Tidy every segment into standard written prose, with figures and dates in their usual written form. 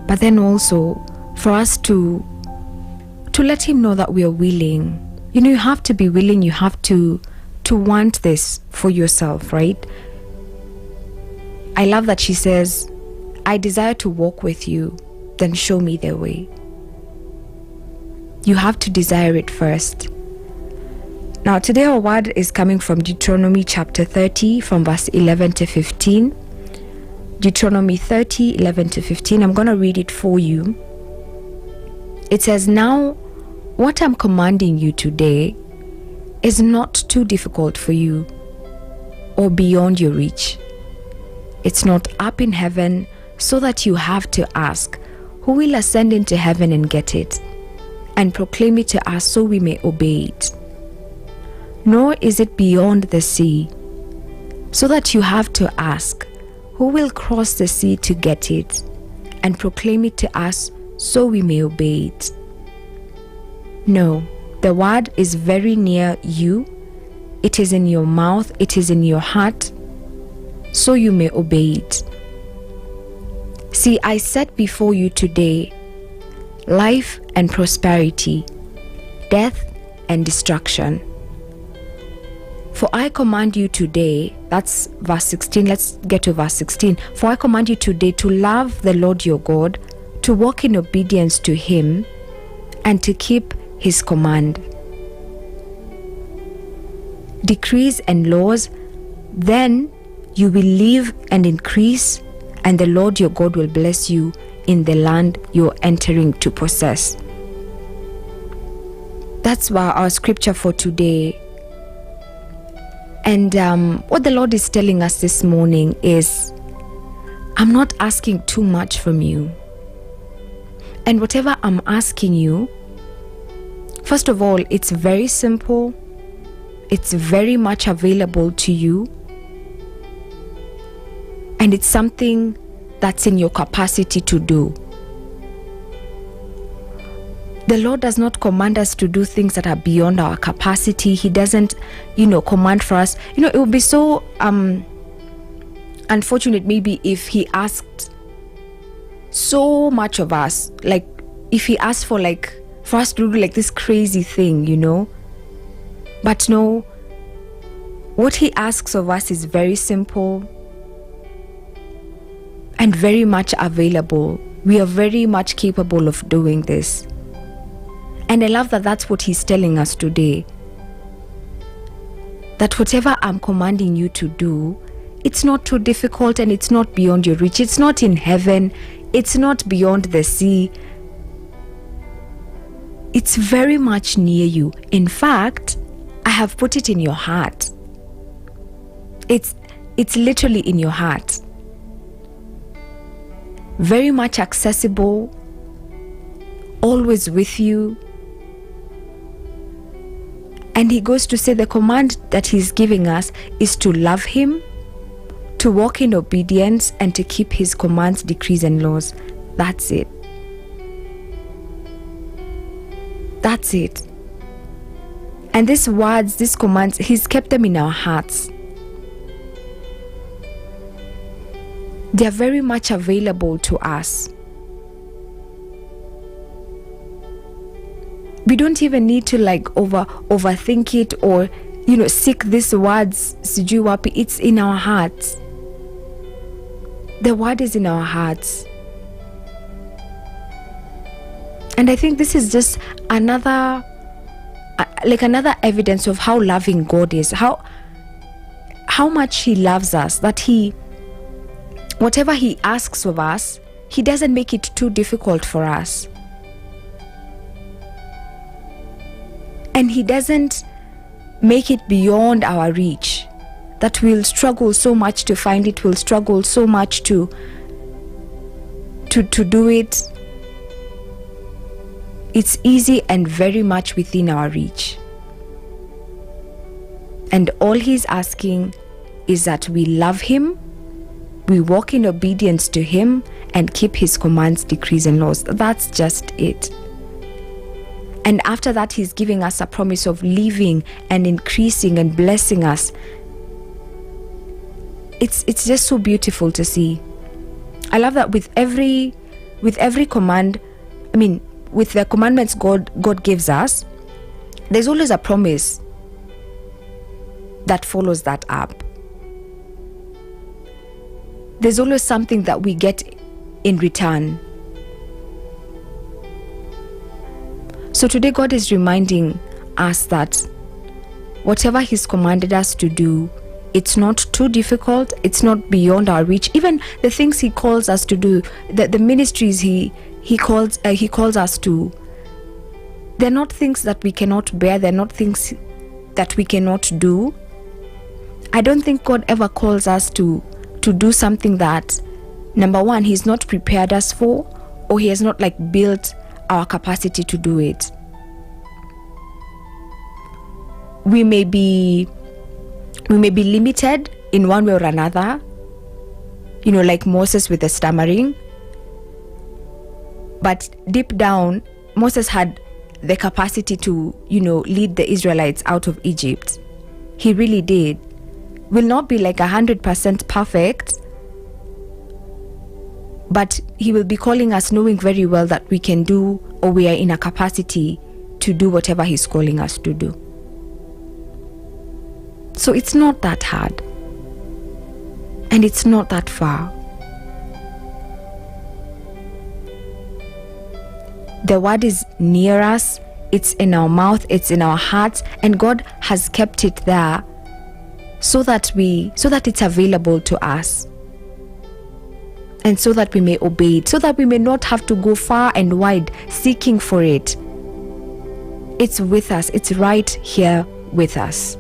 but then also for us to let him know that we are willing. You have to be willing. You have to want this for yourself, right? I love that she says, I desire to walk with you, then show me the way. You have to desire it first. Now, today our word is coming from Deuteronomy chapter 30, from verse 11 to 15. Deuteronomy 30, 11 to 15. I'm going to read it for you. It says, now, what I'm commanding you today is not too difficult for you or beyond your reach. It's not up in heaven so that you have to ask, who will ascend into heaven and get it, and proclaim it to us so we may obey it. Nor is it beyond the sea, so that you have to ask, who will cross the sea to get it, and proclaim it to us so we may obey it. No, the word is very near you. It is in your mouth, it is in your heart, so you may obey it. See, I set before you today life and prosperity, death and destruction. For I command you today, that's verse 16, let's get to verse 16. For I command you today to love the Lord your God, to walk in obedience to him, and to keep his command, decrees and laws. Then you will live and increase, and the Lord your God will bless you in the land you're entering to possess. That's our scripture for today. And what the Lord is telling us this morning is, I'm not asking too much from you. And whatever I'm asking you, first of all, it's very simple. It's very much available to you. And it's something that's in your capacity to do. The Lord does not command us to do things that are beyond our capacity. He doesn't, command for us. It would be so unfortunate maybe if he asked so much of us, like if he asked for us to do this crazy thing, But no, what he asks of us is very simple and very much available. We are very much capable of doing this. And I love that that's what he's telling us today. That whatever I'm commanding you to do, it's not too difficult and it's not beyond your reach. It's not in heaven. It's not beyond the sea. It's very much near you. In fact, I have put it in your heart. It's literally in your heart. Very much accessible, always with you. And he goes to say the command that he's giving us is to love him, to walk in obedience, and to keep his commands, decrees, and laws. That's it. That's it. And these words, these commands, he's kept them in our hearts. They are very much available to us. We don't even need to overthink it or seek these words. Sijui wapi. It's in our hearts. The word is in our hearts. And I think this is just another evidence of how loving God is, how much he loves us, that whatever he asks of us, he doesn't make it too difficult for us. And he doesn't make it beyond our reach, that we'll struggle so much to find it, we'll struggle so much to do it. It's easy and very much within our reach. And all he's asking is that we love him, we walk in obedience to him, and keep his commands, decrees, and laws. That's just it. And after that, he's giving us a promise of living and increasing and blessing us. It's just so beautiful to see. I love that with every with every command, with the commandments God gives us, there's always a promise that follows that up. There's always something that we get in return. So today God is reminding us that whatever He's commanded us to do, it's not too difficult, it's not beyond our reach. Even the things He calls us to do, the ministries He calls us to, they're not things that we cannot bear, they're not things that we cannot do. I don't think God ever calls us to do something that, number one, He's not prepared us for, or He has not built our capacity to do it. We may be limited in one way or another, like Moses with the stammering. But deep down, Moses had the capacity to, lead the Israelites out of Egypt. He really did. Will not be 100% perfect, but He will be calling us knowing very well that we can do, or we are in a capacity to do whatever He's calling us to do. So it's not that hard, and it's not that far. The word is near us, it's in our mouth, it's in our hearts, and God has kept it there so that it's available to us, and so that we may obey it, so that we may not have to go far and wide seeking for it. It's with us, it's right here with us.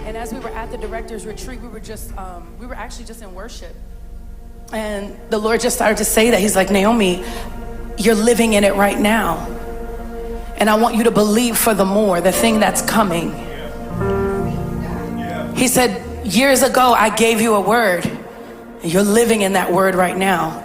And as we were at the director's retreat, we were actually just in worship. And the Lord just started to say that. He's like, Naomi, you're living in it right now. And I want you to believe for the more, the thing that's coming. He said, years ago, I gave you a word. You're living in that word right now.